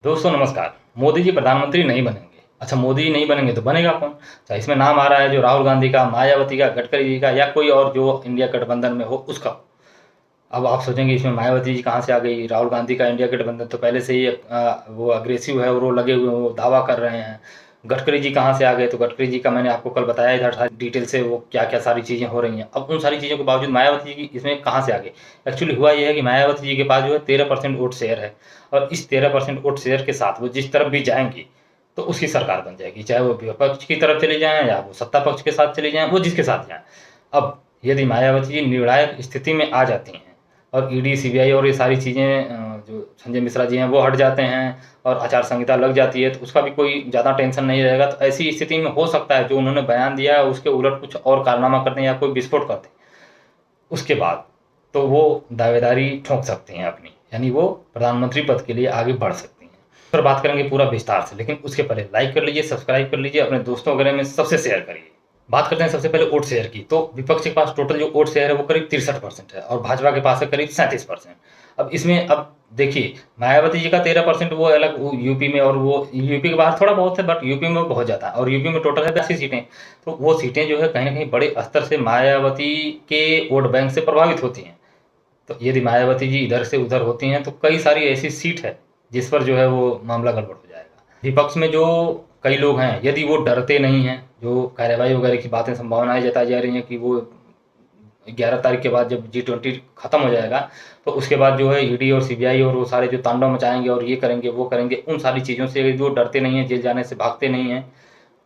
दोस्तों नमस्कार। मोदी जी प्रधानमंत्री नहीं बनेंगे। अच्छा, मोदी जी नहीं बनेंगे तो बनेगा कौन? अच्छा, इसमें नाम आ रहा है जो राहुल गांधी का, मायावती का, गडकरी जी का या कोई और जो इंडिया गठबंधन में हो उसका। अब आप सोचेंगे इसमें मायावती जी कहाँ से आ गई? राहुल गांधी का इंडिया गठबंधन तो पहले से ही वो अग्रेसिव है और वो लगे हुए हैं, वो दावा कर रहे हैं। गडकरी जी कहाँ से आ गए? तो गडकरी जी का मैंने आपको कल बताया ही था सारी डिटेल से, वो क्या-क्या सारी चीज़ें हो रही हैं। अब उन सारी चीज़ों के बावजूद मायावती जी की इसमें कहाँ से आ गई? एक्चुअली हुआ ये है कि मायावती जी के पास जो है 13% वोट शेयर है और इस 13% वोट शेयर के साथ वो जिस तरफ भी जाएँगी, तो उसकी सरकार बन जाएगी। चाहे वो विपक्ष की तरफ चले जाएँ या वो सत्ता पक्ष के साथ चले जाएँ, वो जिसके साथ जाएँ। अब यदि मायावती जी निर्णायक स्थिति में आ जाती हैं और ईडी, सीबीआई और ये सारी चीज़ें जो संजय मिश्रा जी हैं वो हट जाते हैं और आचार संहिता लग जाती है, तो उसका भी कोई ज़्यादा टेंशन नहीं रहेगा। तो ऐसी स्थिति में हो सकता है जो उन्होंने बयान दिया है उसके उलट कुछ और कारनामा कर दें या कोई विस्फोट कर दें। उसके बाद तो वो दावेदारी ठोक सकती हैं अपनी, यानी वो प्रधानमंत्री पद के लिए आगे बढ़ सकती हैं। इस पर बात करेंगे पूरा विस्तार से, लेकिन उसके पहले लाइक कर लीजिए, सब्सक्राइब कर लीजिए, अपने दोस्तों वगैरह में सबसे शेयर करिए। बात करते हैं सबसे पहले वोट शेयर की, तो विपक्ष के पास टोटल जो वोट शेयर है वो करीब 63% है और भाजपा के पास है करीब 37%। अब इसमें अब देखिए, मायावती जी का 13% वो अलग, वो यूपी में, और वो यूपी के बाहर थोड़ा बहुत है, बट यूपी में बहुत ज़्यादा है और यूपी में टोटल है 82 सीटें। तो वो सीटें जो है कहीं न कहीं बड़े स्तर से मायावती के वोट बैंक से प्रभावित होती हैं। तो यदि मायावती जी इधर से उधर होती हैं तो कई सारी ऐसी सीट है जिस पर जो है वो मामला गड़बड़ हो जाएगा। विपक्ष में जो कई लोग हैं, यदि वो डरते नहीं हैं, जो कार्रवाई वगैरह की बातें, संभावनाएँ जताई जा रही हैं कि वो 11 तारीख के बाद जब G20 खत्म हो जाएगा, तो उसके बाद जो है ईडी और सीबीआई और वो सारे जो तांडव मचाएँगे और ये करेंगे, वो करेंगे, उन सारी चीज़ों से यदि वो डरते नहीं हैं, जेल जाने से भागते नहीं हैं,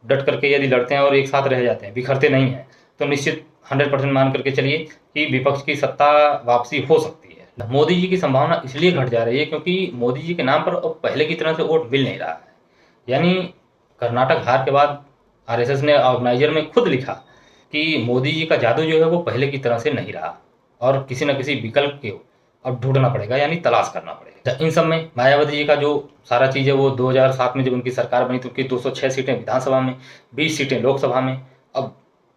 डट करके यदि लड़ते हैं और एक साथ रह जाते हैं, बिखरते नहीं हैं, तो निश्चित 100% मान करके चलिए कि विपक्ष की सत्ता वापसी हो सकती है। मोदी जी की संभावना इसलिए घट जा रही है क्योंकि मोदी जी के नाम पर अब पहले की तरह से वोट मिल नहीं रहा है। यानी कर्नाटक हार के बाद आरएसएस ने ऑर्गेनाइज़र में खुद लिखा कि मोदी जी का जादू जो है वो पहले की तरह से नहीं रहा और किसी न किसी विकल्प को अब ढूँढना पड़ेगा, यानी तलाश करना पड़ेगा। इन सब में मायावती जी का जो सारा चीज़ है वो 2007 में जब उनकी सरकार बनी तो उनकी 206 सीटें विधानसभा में, 20 सीटें लोकसभा में। अब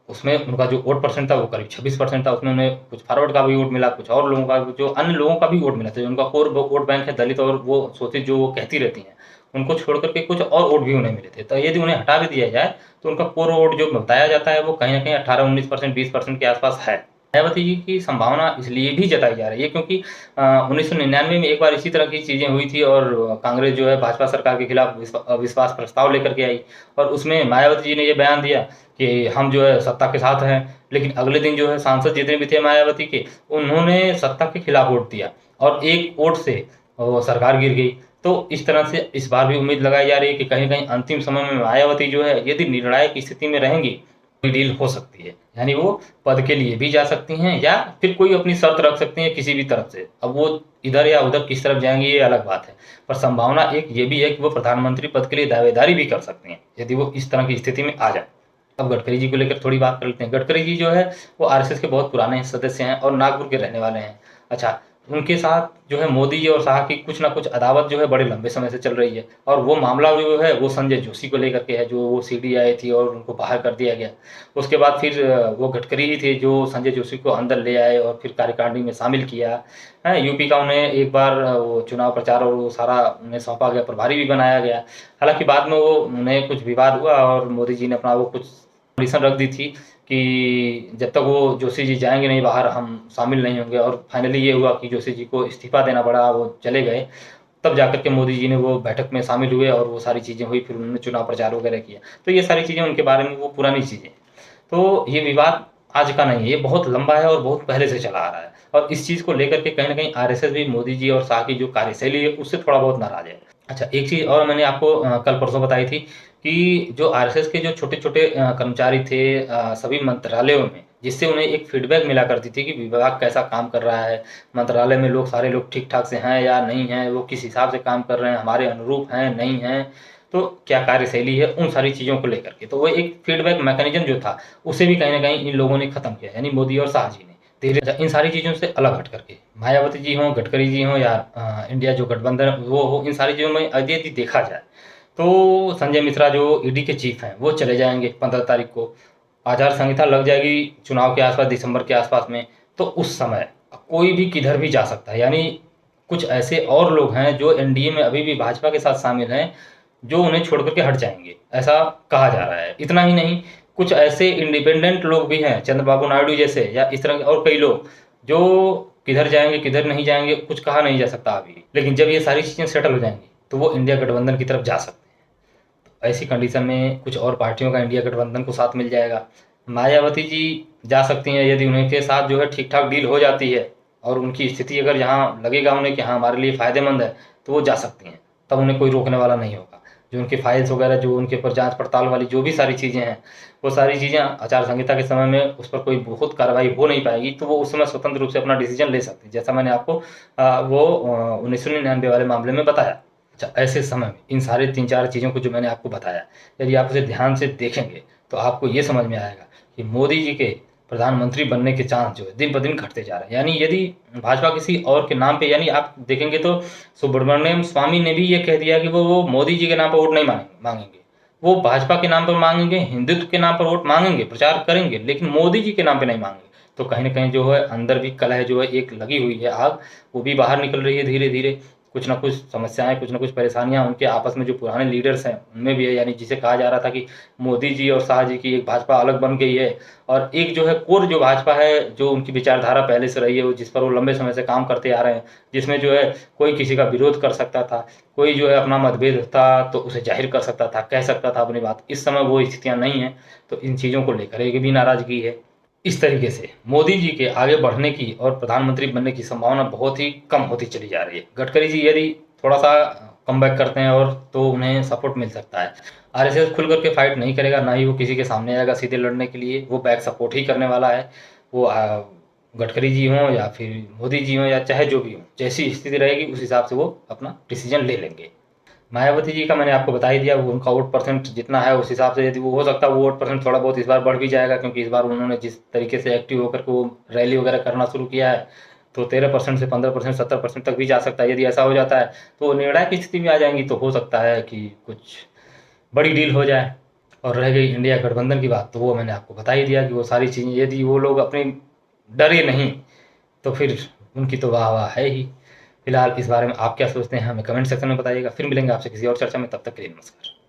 उसमें उनका जो वोट परसेंट था वो करीब 26% था। उसमें उन्हें कुछ फॉरवर्ड का भी वोट मिला, कुछ और लोगों का, जो अन्य लोगों का भी वोट मिला था। जो उनका कोर वोट बैंक है दलित और वो शोषित जो वो कहती रहती हैं, उनको छोड़ कर के कुछ और वोट भी उन्हें मिले थे। तो यदि उन्हें हटा भी दिया जाए तो उनका कोर वोट जो बताया जाता है वो कहीं न कहीं 18-19%, 20% के आस-पास है। मायावती जी की संभावना इसलिए भी जताई जा रही है क्योंकि 1999 में एक बार इसी तरह की चीज़ें हुई थी और कांग्रेस जो है भाजपा सरकार के खिलाफ अविश्वास प्रस्ताव लेकर के आई और उसमें मायावती जी ने ये बयान दिया कि हम जो है सत्ता के साथ हैं। लेकिन अगले दिन जो है सांसद जितने भी थे मायावती के, उन्होंने सत्ता के खिलाफ वोट दिया और एक वोट से वो सरकार गिर गई। तो इस तरह से इस बार भी उम्मीद लगाई जा रही है कि कहीं न कहीं अंतिम समय में मायावती जो है यदि निर्णायक स्थिति में रहेंगी, कोई डील हो सकती है। यानी वो पद के लिए भी जा सकती हैं या फिर कोई अपनी शर्त रख सकती हैं किसी भी तरफ से। अब वो इधर या उधर किस तरफ जाएँगी ये अलग बात है। पर संभावना एक ये भी है कि वो प्रधानमंत्री पद के लिए दावेदारी भी कर सकती हैं, यदि वो इस तरह की स्थिति में आ जाएँ। अब गडकरी जी को लेकर थोड़ी बात कर लेते हैं। गडकरी जी जो है वो आरएसएस के बहुत पुराने सदस्य हैं और नागपुर के रहने वाले हैं। अच्छा, उनके साथ जो है मोदी जी और शाह की कुछ न कुछ अदावत जो है बड़े लंबे समय से चल रही है और वो मामला जो है वो संजय जोशी को लेकर के है, जो वो सीडी आई थी और उनको बाहर कर दिया गया। उसके बाद फिर वो गडकरी ही थे जो संजय जोशी को अंदर ले आए और फिर कार्यकारिणी में शामिल किया। हैं, यूपी का उन्हें एक बार वो चुनाव प्रचार और वो सारा उन्हें सौंपा गया, प्रभारी भी बनाया गया। हालाँकि बाद में वो उन्हें कुछ विवाद हुआ और मोदी जी ने अपना वो कुछ कंडीशन रख दी थी कि जब तक वो जोशी जी जाएँगे नहीं बाहर, हम शामिल नहीं होंगे और फाइनली ये हुआ कि जोशी जी को इस्तीफ़ा देना पड़ा, वो चले गए। तब जाकर के मोदी जी ने वो बैठक में शामिल हुए और वो सारी चीज़ें हुई, फिर उन्होंने चुनाव प्रचार वगैरह किया। तो ये सारी चीज़ें उनके बारे में वो पुरानी चीज़ें हैं। तो ये विवाद आज का नहीं है, ये बहुत लंबा है और बहुत पहले से चला आ रहा है और इस चीज़ को लेकर के कहीं न कहीं आरएसएस भी मोदी जी और शाह की जो कार्यशैली है उससे थोड़ा बहुत नाराज़ है। अच्छा, एक चीज़ और मैंने आपको कल-परसों बताई थी कि जो आरएसएस के जो छोटे-छोटे कर्मचारी थे सभी मंत्रालयों में, जिससे उन्हें एक फीडबैक मिला करती थी कि विभाग कैसा काम कर रहा है, मंत्रालय में लोग सारे लोग ठीक-ठाक से हैं या नहीं हैं, वो किस हिसाब से काम कर रहे हैं, हमारे अनुरूप हैं, नहीं हैं, तो क्या कार्यशैली है, उन सारी चीज़ों को लेकर के। तो वो एक फीडबैक मैकेनिज़्म जो था, उसे भी कहीं न कहीं इन लोगों ने खत्म किया, यानी मोदी और शाह जी ने। धीरे इन सारी चीज़ों से अलग हट करके, मायावती जी हों, गडकरी जी हों या इंडिया जो गठबंधन वो हो, इन सारी चीज़ों में यदि देखा जाए, तो संजय मिश्रा जो ईडी के चीफ हैं, वो चले जाएँगे 15 तारीख को। आचार संहिता लग जाएगी चुनाव के आस-पास, दिसंबर के आस-पास में, तो उस समय कोई भी किधर भी जा सकता है। यानी कुछ ऐसे और लोग हैं जो एनडीए में अभी भी भाजपा के साथ शामिल हैं, जो उन्हें छोड़ करके हट जाएंगे, ऐसा कहा जा रहा है। इतना ही नहीं, कुछ ऐसे इंडिपेंडेंट लोग भी हैं, चंद्रबाबू नायडू जैसे, या इस तरह के और कई लोग, जो किधर जाएंगे किधर नहीं जाएंगे कुछ कहा नहीं जा सकता अभी, लेकिन जब ये सारी चीज़ें सेटल हो जाएंगी तो वो इंडिया गठबंधन की तरफ जा सकते हैं। ऐसी कंडीशन में कुछ और पार्टियों का इंडिया गठबंधन को साथ मिल जाएगा। मायावती जी जा सकती हैं, यदि उनके साथ जो है ठीक ठाक डील हो जाती है और उनकी स्थिति अगर यहाँ लगेगा उन्हें कि हाँ हमारे लिए फ़ायदेमंद है, तो वो जा सकती हैं, तब उन्हें कोई रोकने वाला नहीं होगा। जो उनकी फाइल्स वगैरह, जो उनके ऊपर जांच पड़ताल वाली जो भी सारी चीज़ें हैं, वो सारी चीज़ें आचार संहिता के समय में उस पर कोई बहुत कार्रवाई हो नहीं पाएगी, तो वो उस समय स्वतंत्र रूप से अपना डिसीजन ले सकती है, जैसा मैंने आपको वो 1999 वाले मामले में बताया। अच्छा, ऐसे समय में इन सारे 3-4 चीज़ों को जो मैंने आपको बताया, यदि आप उसे ध्यान से देखेंगे तो आपको ये समझ में आएगा कि मोदी जी के प्रधानमंत्री बनने के चांस जो है दिन ब दिन घटते जा रहे हैं। यानी यदि भाजपा किसी और के नाम पे, यानी आप देखेंगे तो सुब्रमण्यम स्वामी ने भी ये कह दिया कि वो मोदी जी के नाम पर वोट नहीं मांगेंगे, वो भाजपा के नाम पर मांगेंगे, हिंदुत्व के नाम पर वोट मांगेंगे, प्रचार करेंगे, लेकिन मोदी जी के नाम पे नहीं मांगेंगे। तो कहीं न कहीं जो है अंदर भी कलह जो है एक लगी हुई है आग, वो भी बाहर निकल रही है धीरे-धीरे। कुछ ना कुछ समस्याएँ, कुछ ना कुछ परेशानियाँ उनके आपस में जो पुराने लीडर्स हैं, उनमें भी है। यानी जिसे कहा जा रहा था कि मोदी जी और शाह जी की एक भाजपा अलग बन गई है, और एक जो है कोर जो भाजपा है, जो उनकी विचारधारा पहले से रही है, वो जिस पर वो लंबे समय से काम करते आ रहे हैं, जिसमें जो है कोई किसी का विरोध कर सकता था, कोई जो है अपना मतभेद था तो उसे जाहिर कर सकता था, कह सकता था अपनी बात। इस समय वो स्थितियाँ नहीं हैं, तो इन चीज़ों को लेकर एक भी नाराज़गी है। इस तरीके से मोदी जी के आगे बढ़ने की और प्रधानमंत्री बनने की संभावना बहुत ही कम होती चली जा रही है। गडकरी जी यदि थोड़ा-सा कमबैक करते हैं और तो उन्हें सपोर्ट मिल सकता है। आरएसएस खुल कर के फाइट नहीं करेगा, ना ही वो किसी के सामने आएगा सीधे लड़ने के लिए, वो बैक सपोर्ट ही करने वाला है। वो गडकरी जी हों या फिर मोदी जी हों या चाहे जो भी हों, जैसी स्थिति रहेगी उस हिसाब से वो अपना डिसीजन ले लेंगे। मायावती जी का मैंने आपको बता ही दिया, वो उनका वोट परसेंट जितना है उस हिसाब से यदि वो हो सकता है वो वोट परसेंट थोड़ा बहुत इस बार बढ़ भी जाएगा, क्योंकि इस बार उन्होंने जिस तरीके से एक्टिव होकर के वो रैली वगैरह करना शुरू किया है, तो 13% से 15%, 70% तक भी जा सकता है। यदि ऐसा हो जाता है तो निर्णायक की स्थिति में आ जाएंगी, तो हो सकता है कि कुछ बड़ी डील हो जाए। और रह गई इंडिया गठबंधन की बात, तो वो मैंने आपको बता ही दिया कि वो सारी चीज़ें यदि वो लोग अपनी डरे नहीं, तो फिर उनकी तो वाह-वाह है ही। फिलहाल इस बारे में आप क्या सोचते हैं हमें कमेंट सेक्शन में बताइएगा। फिर मिलेंगे आपसे किसी और चर्चा में, तब तक के लिए नमस्कार।